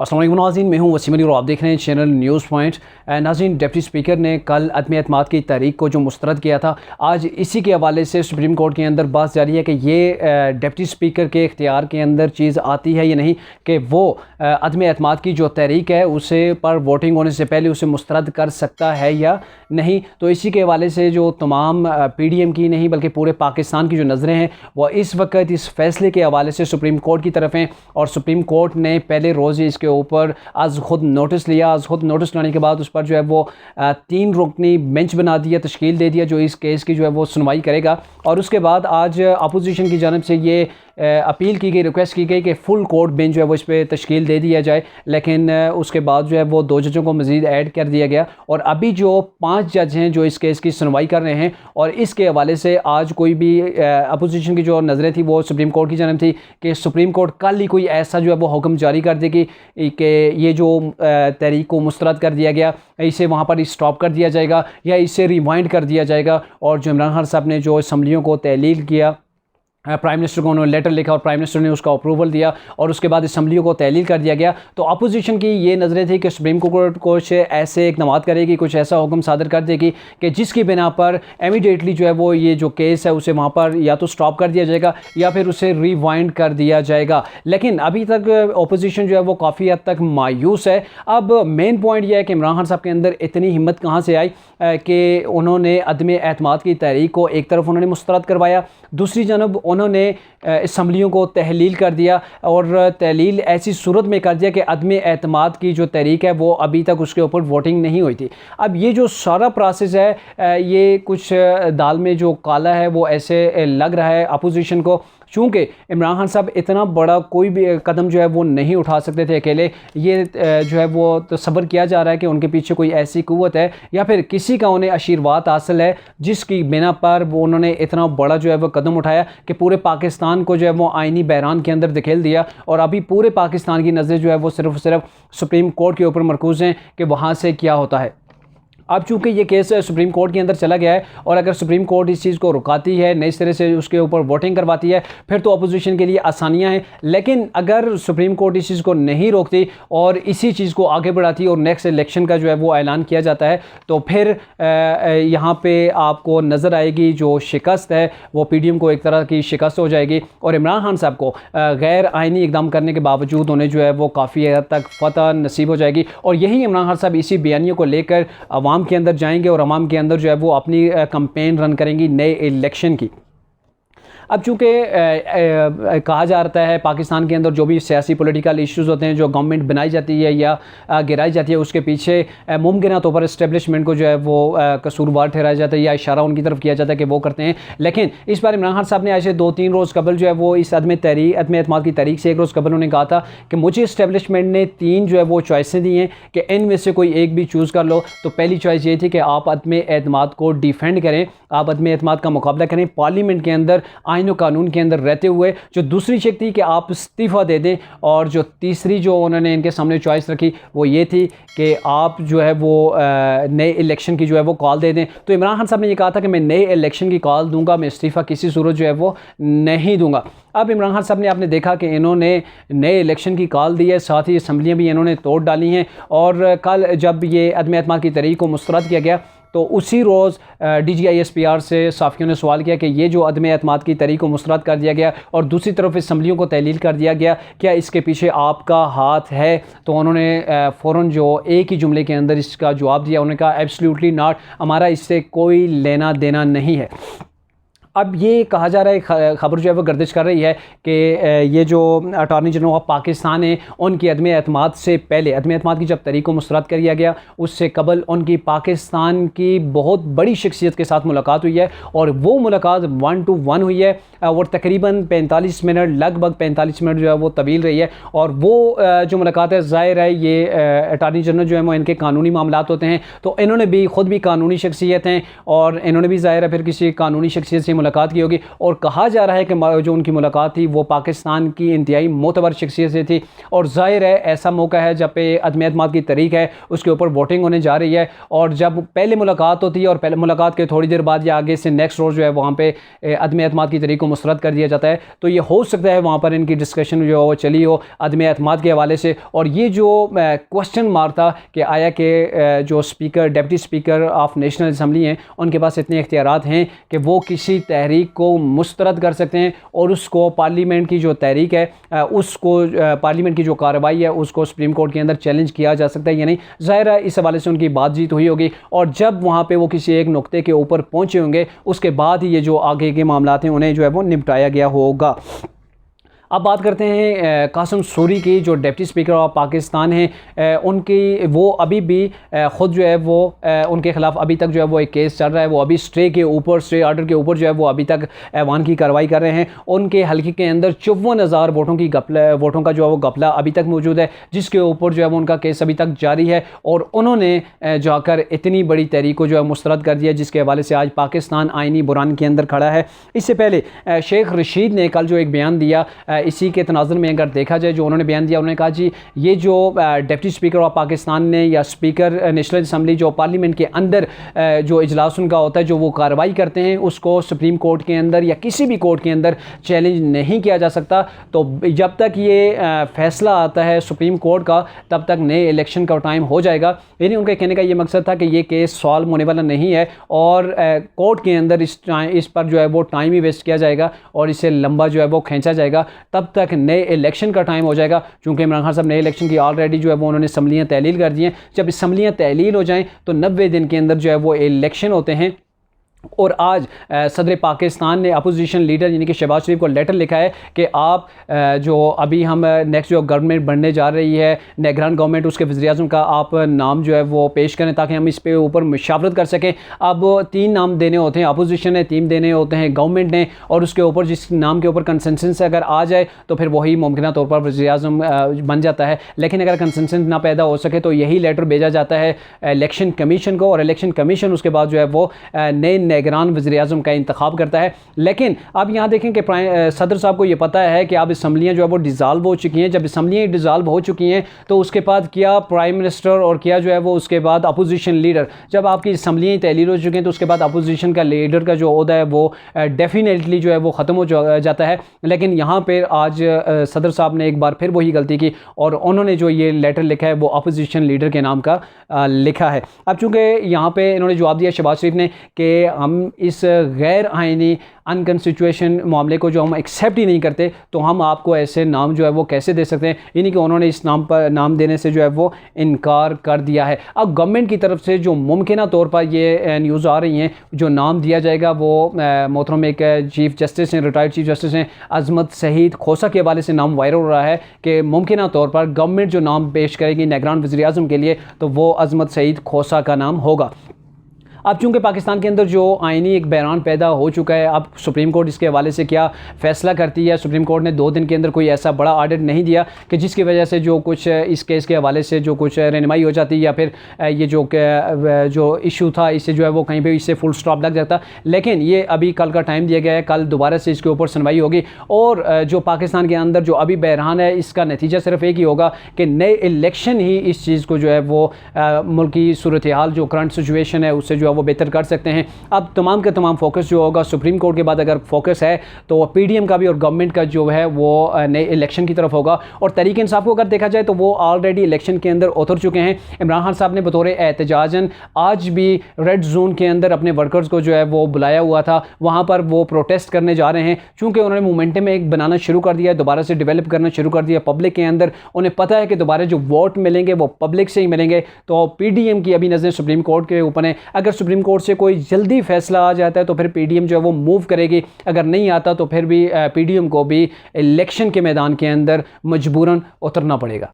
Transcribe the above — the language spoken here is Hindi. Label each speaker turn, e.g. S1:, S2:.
S1: अस्सलाम वालेकुम नाज़रीन, मैं हूं वसीम अली और आप देख रहे हैं चैनल न्यूज़ पॉइंट। नाज़रीन, डिप्टी स्पीकर ने कल अदम एतमाद की तारीख को जो मुस्तरद किया था, आज इसी के हवाले से सुप्रीम कोर्ट के अंदर बात जारी है कि ये डिप्टी स्पीकर के इख्तियार के अंदर चीज़ आती है या नहीं कि वो अदम एतमाद की जो तहरीक है उसे पर वोटिंग होने से पहले उसे मुस्तरद कर सकता है या नहीं। तो इसी के हवाले से जो तमाम PDM की नहीं बल्कि पूरे पाकिस्तान की जो नज़रें हैं वो इस वक्त इस फैसले के हवाले से सुप्रीम कोर्ट की तरफ हैं और सुप्रीम कोर्ट ने पहले रोज़ ही इसके ऊपर आज ख़ुद नोटिस लिया। आज ख़ुद नोटिस लाने के बाद उस पर जो है वो 3 रुकनी बेंच बना दिया, तश्कील दे दिया जो इस केस की जो है वो सुनवाई करेगा। और उसके बाद आज अपोजिशन की जानिब से ये अपील की गई, रिक्वेस्ट की गई कि फुल कोर्ट बेंच जो है वो इस पर तश्कील दे दिया जाए, लेकिन उसके बाद जो है वो 2 जजों को मज़ीद ऐड कर दिया गया और अभी जो 5 जज हैं जो इस केस की सुनवाई कर रहे हैं। और इसके हवाले से आज कोई भी अपोजिशन की जो नज़रें थी वो सुप्रीम कोर्ट की जानिब थी कि सुप्रीम कोर्ट कल ही कोई ऐसा जो है वो हुक्म जारी कर देगी कि ये जो तहरीक को मुस्तरद कर दिया गया इसे वहाँ पर स्टॉप कर दिया जाएगा या इसे रिवाइंड कर दिया जाएगा। और जो इमरान खान साहब ने जो असम्बलियों को तहलील किया, प्राइम मिनिस्टर को उन्होंने लेटर लिखा और प्राइम मिनिस्टर ने उसका अप्रूवल दिया और उसके बाद असम्बलियों को तहलील कर दिया गया। तो अपोजिशन की ये नज़रें थी कि सुप्रीम कोर्ट कुछ ऐसे इक़दाम करेगी, कुछ ऐसा हुक्म सादर कर देगी कि जिसकी बिना पर इमीडिएटली जो है वो ये जो केस है उसे वहाँ पर या तो स्टॉप कर दिया जाएगा या फिर उसे रिवाइंड कर दिया जाएगा। लेकिन अभी तक अपोजिशन जो है वो काफ़ी हद तक मायूस है। अब मेन पॉइंट यह है कि इमरान खान साहब के अंदर इतनी हिम्मत कहाँ से आई कि उन्होंने अदम एतमाद की तहरीक को एक तरफ उन्होंने मुस्तरद करवाया, दूसरी जानब उन्होंने असम्बलियों को तहलील कर दिया और तहलील ऐसी सूरत में कर दिया कि अदम एतमाद की जो तहरीक है वो अभी तक उसके ऊपर वोटिंग नहीं हुई थी। अब ये जो सारा प्रोसेस है ये कुछ दाल में जो काला है वो ऐसे लग रहा है अपोजिशन को, चूँकि इमरान खान साहब इतना बड़ा कोई भी कदम जो है वो नहीं उठा सकते थे अकेले। ये जो है वो तो सब्र किया जा रहा है कि उनके पीछे कोई ऐसी कुव्वत है या फिर किसी का उन्हें आशीर्वाद हासिल है जिसकी बिना पर वो उन्होंने इतना बड़ा जो है वो कदम उठाया कि पूरे पाकिस्तान को जो है वो आइनी बहरान के अंदर धकेल दिया। और अभी पूरे पाकिस्तान की नज़रें जो है वो सिर्फ सुप्रीम कोर्ट के ऊपर मरकूज़ हैं कि वहाँ से क्या होता है। अब चूँकि ये केस सुप्रीम कोर्ट के अंदर चला गया है और अगर सुप्रीम कोर्ट इस चीज़ को रुकाती है, नई तरह से उसके ऊपर वोटिंग करवाती है, फिर तो अपोजिशन के लिए आसानियां हैं। लेकिन अगर सुप्रीम कोर्ट इस चीज़ को नहीं रोकती और इसी चीज़ को आगे बढ़ाती और नेक्स्ट इलेक्शन का जो है वो ऐलान किया जाता है तो फिर यहाँ पे आपको नज़र आएगी जो शिकस्त है वो PDM को एक तरह की शिकस्त हो जाएगी और इमरान खान साहब को गैर आइनी इक़दाम करने के बावजूद उन्हें जो है वो काफ़ी हद तक फतह नसीब हो जाएगी। और यही इमरान खान साहब इसी बयानियों को लेकर आवाम के अंदर जाएंगे और आवाम के अंदर जो है वो अपनी कैंपेन रन करेंगी नए इलेक्शन की। अब चूँकि कहा जाता है पाकिस्तान के अंदर जो भी सियासी पॉलिटिकल इश्यूज़ होते हैं, जो गवर्नमेंट बनाई जाती है या गिराई जाती है, उसके पीछे मुमकिन तौर पर इस्टेब्लिशमेंट को जो है वो कसूरवार ठहराया जाता है या इशारा उनकी तरफ किया जाता है कि वो करते हैं। लेकिन इस बार इमरान खान साहब ने ऐसे 2-3 रोज़ कबल जो है वो इस अदम एतमाद की तारीख से 1 रोज़ कबल उन्होंने कहा था कि मुझे इस्टेब्लिशमेंट ने 3 जो है वो चॉइसें दी हैं कि इनमें से कोई एक भी चूज़ कर लो। तो पहली चॉइस ये थी कि आप अदम एतमाद को डिफेंड करें, आप अदम एतमाद का मुकाबला करें पार्लियामेंट के अंदर आईन और कानून के अंदर रहते हुए। जो दूसरी शक थी कि आप इस्तीफ़ा दे दें और जो तीसरी जो उन्होंने इनके सामने चॉइस रखी वो ये थी कि आप जो है वो नए इलेक्शन की जो है वो कॉल दे दें। तो इमरान खान साहब ने ये कहा था कि मैं नए इलेक्शन की कॉल दूंगा, मैं इस्तीफ़ा किसी सूरत जो है वो नहीं दूंगा। अब इमरान खान साहब ने आपने देखा कि इन्होंने नए इलेक्शन की कॉल दी है, साथ ही असम्बलियाँ भी इन्होंने तोड़ डाली हैं। और कल जब ये अदम एतमाद की तहरीक को मुस्तरद किया गया तो उसी रोज़ DGISPR से साफ़ियों ने सवाल किया कि ये जो अदम एतमाद की तहरीक को मुस्तरद कर दिया गया और दूसरी तरफ असम्बलियों को तहलील कर दिया गया, क्या इसके पीछे आपका हाथ है? तो उन्होंने फ़ौरन जो एक ही जुमले के अंदर इसका जवाब दिया, उन्होंने कहा एब्सोल्युटली नॉट, हमारा इससे कोई लेना देना नहीं है। अब ये कहा जा रहा है, ख़बर जो है वो गर्दिश कर रही है कि ये जो अटॉर्नी जनरल ऑफ पाकिस्तान है उनकी अदम एतमाद से पहले, अदम एतमाद की जब तहरीक को मुस्तरद कर दिया गया उससे कबल उनकी पाकिस्तान की बहुत बड़ी शख्सियत के साथ मुलाकात हुई है और वो मुलाकात 1-to-1 हुई है और तकरीबन 45 मिनट, लगभग 45 मिनट जो है वो तवील रही है। और वो जो मुलाकात है ज़ाहिर है ये अटॉर्नी जनरल जो है वो इनके कानूनी मामलात होते हैं तो इन्होंने भी ख़ुद भी कानूनी शख्सियत हैं और इन्होंने भी ज़ाहिर है फिर किसी कानूनी शख्सियत से मुलाकात की होगी। और कहा जा रहा है कि जो उनकी मुलाकात थी वो पाकिस्तान की इंतहाई मोतबर शख्सियत से थी। और ज़ाहिर है ऐसा मौका है जब पे अदम एतमाद की तारीख है, उसके ऊपर वोटिंग होने जा रही है। और जब पहले मुलाकात होती है और पहले मुलाकात के थोड़ी देर बाद या आगे से नेक्स्ट रोज़ जो है वहाँ पे अदम एतमाद की तारीख को मुस्तरद कर दिया जाता है, तो ये हो सकता है वहाँ पर इनकी डिस्कशन जो है वो चली हो अदम एतमाद के हवाले से। और ये जो क्वेश्चन मार्क था कि आया कि जो speaker deputy speaker of national assembly हैं उनके पास इतने इख्तियारात हैं कि वो किसी तहरीक को मुस्तरद कर सकते हैं और उसको पार्लियामेंट की जो तहरीक है उसको पार्लियामेंट की जो कार्रवाई है उसको सुप्रीम कोर्ट के अंदर चैलेंज किया जा सकता है या नहीं। ज़ाहिर है इस हवाले से उनकी बातचीत हुई होगी और जब वहाँ पे वो किसी एक नुक्ते के ऊपर पहुँचे होंगे उसके बाद ही ये जो आगे के मामला हैं उन्हें जो है वो निपटाया गया होगा। अब बात करते हैं कासिम सूरी की, जो डिप्टी स्पीकर ऑफ पाकिस्तान हैं। उनकी वो अभी भी ख़ुद जो है वो उनके ख़िलाफ़ अभी तक जो है वो एक केस चल रहा है। वो अभी स्टे आर्डर के ऊपर जो है वो अभी तक ऐवान की कार्रवाई कर रहे हैं। उनके हल्के के अंदर 54,000 वोटों का जो है वो घपला अभी तक मौजूद है, जिसके ऊपर जो है वो उनका केस अभी तक जारी है। और उन्होंने जाकर इतनी बड़ी तहरीक को जो है मुस्तरद कर दिया, जिसके हवाले से आज पाकिस्तान आइनी बुरान के अंदर खड़ा है। इससे पहले शेख रशीद ने कल जो एक बयान दिया, इसी के तनाज़ुर में अगर देखा जाए जो उन्होंने बयान दिया, उन्होंने कहा जी ये जो डिप्टी स्पीकर ऑफ पाकिस्तान ने या स्पीकर नेशनल असम्बली जो पार्लियामेंट के अंदर जो इजलास उनका होता है, जो वो कार्रवाई करते हैं, उसको सुप्रीम कोर्ट के अंदर या किसी भी कोर्ट के अंदर चैलेंज नहीं किया जा सकता। तो जब तक ये फैसला आता है सुप्रीम कोर्ट का तब तक नए इलेक्शन का टाइम हो जाएगा। यानी उनके कहने का ये मकसद था कि ये केस सॉल्व होने वाला नहीं है और कोर्ट के अंदर इस पर जो है वो टाइम ही वेस्ट किया जाएगा और इसे लंबा जो है वो खींचा जाएगा, तब तक नए इलेक्शन का टाइम हो जाएगा। चूंकि इमरान खान साहब नए इलेक्शन की ऑलरेडी जो है वो उन्होंने असम्बलियाँ तहलील कर दी हैं। जब असम्बलियाँ तहलील हो जाएं तो 90 दिन के अंदर जो है वो इलेक्शन होते हैं। और आज सदर पाकिस्तान ने अपोजिशन लीडर यानी कि शहबाज शरीफ को लेटर लिखा है कि आप जो अभी हम नेक्स्ट जो गवर्नमेंट बनने जा रही है, निगरान गवर्नमेंट, उसके वज़ीर-ए-आज़म का आप नाम जो है वो पेश करें ताकि हम इस पे ऊपर मुशावरत कर सकें। अब 3 नाम देने होते हैं, अपोजिशन ने 3 देने होते हैं, गवर्नमेंट ने, और उसके ऊपर जिस नाम के ऊपर कंसेंसस अगर आ जाए तो फिर वही मुमकिन तौर पर वज़ीर-ए-आज़म बन जाता है। लेकिन अगर कंसेंसस ना पैदा हो सके तो यही लेटर भेजा जाता है इलेक्शन कमीशन को और इलेक्शन कमीशन उसके बाद जो है वो नए निगरान वज़ीर-ए-आज़म का इंतखाब करता है। लेकिन अब यहाँ देखें कि सदर साहब को ये पता है कि अब असम्बलियाँ जो है वो डिज़ाल्व हो चुकी हैं। जब असम्बलियाँ डिज़ाल्व हो चुकी हैं तो उसके बाद क्या प्राइम मिनिस्टर और क्या जो है वो उसके बाद अपोजिशन लीडर, जब आपकी असम्बलियाँ तहलील हो चुकी हैं तो उसके बाद अपोजिशन का लीडर का जो ओहदा है वो डेफिनेटली जो है वो ख़त्म हो जाता है। लेकिन यहाँ पर आज सदर साहब ने एक बार फिर वही गलती की और उन्होंने जो ये लेटर लिखा है वो अपोजिशन लीडर के नाम का लिखा है। अब चूँकि यहाँ पर इन्होंने जवाब दिया शहबाज शरीफ ने कि हम इस गैर आइनी अनकंस्टिट्यूशन मामले को जो हम एक्सेप्ट ही नहीं करते तो हम आपको ऐसे नाम जो है वो कैसे दे सकते हैं। यानी कि उन्होंने इस नाम पर नाम देने से जो है वो इनकार कर दिया है। अब गवर्नमेंट की तरफ से जो मुमकिन तौर पर ये न्यूज़ आ रही हैं, जो नाम दिया जाएगा वो मोहतरम एक चीफ जस्टिस हैं, रिटायर्ड चीफ जस्टिस हैं अजमत सईद खोसा के हवाले से नाम वायरल हो रहा है कि मुमकिन तौर पर गवर्नमेंट जो नाम पेश करेगी निगरान वज़ीर-ए-आज़म के लिए तो वो अजमत सईद खोसा का नाम होगा। अब चूँकि पाकिस्तान के अंदर जो आइनी एक बहरान पैदा हो चुका है, अब सुप्रीम कोर्ट इसके हवाले से क्या फ़ैसला करती है। सुप्रीम कोर्ट ने 2 दिन के अंदर कोई ऐसा बड़ा ऑर्डर नहीं दिया कि जिसकी वजह से जो कुछ इस केस के हवाले से जो कुछ रहनुमाई हो जाती या फिर ये जो इशू था इससे जो है वो कहीं पे इससे फुल स्टॉप लग जाता। लेकिन ये अभी कल का टाइम दिया गया है, कल दोबारा से इसके ऊपर सुनवाई होगी और जो पाकिस्तान के अंदर जो अभी बहरान है इसका नतीजा सिर्फ एक ही होगा कि नए इलेक्शन ही इस चीज़ को जो है वो मुल्क की सूरत हाल जो करंट सिचुएशन है उससे जो है वो बेहतर कर सकते हैं। अब तमाम का तमाम फोकस जो होगा सुप्रीम कोर्ट के बाद अगर फोकस है तो पीडीएम का भी और गवर्नमेंट का जो है वो नए इलेक्शन की तरफ होगा। और तहरीक इंसाफ को अगर देखा जाए तो वो ऑलरेडी इलेक्शन के अंदर उतर चुके हैं। इमरान खान साहब ने बतौर एहतजाजन आज भी रेड जोन के अंदर अपने वर्कर्स को जो है वो बुलाया हुआ था, वहाँ पर वो प्रोटेस्ट करने जा रहे हैं चूँकि उन्होंने मोमेंटम एक बनाना शुरू कर दिया है, दोबारा से डेवलप करना शुरू कर दिया पब्लिक के अंदर। उन्हें पता है कि दोबारा जो वोट मिलेंगे वो पब्लिक से ही मिलेंगे। तो पीडीएम की अभी नज़र सुप्रीम कोर्ट के ऊपर है। अगर सुप्रीम कोर्ट से कोई जल्दी फैसला आ जाता है तो फिर पीडीएम जो है वो मूव करेगी, अगर नहीं आता तो फिर भी पीडीएम को भी इलेक्शन के मैदान के अंदर मजबूरन उतरना पड़ेगा।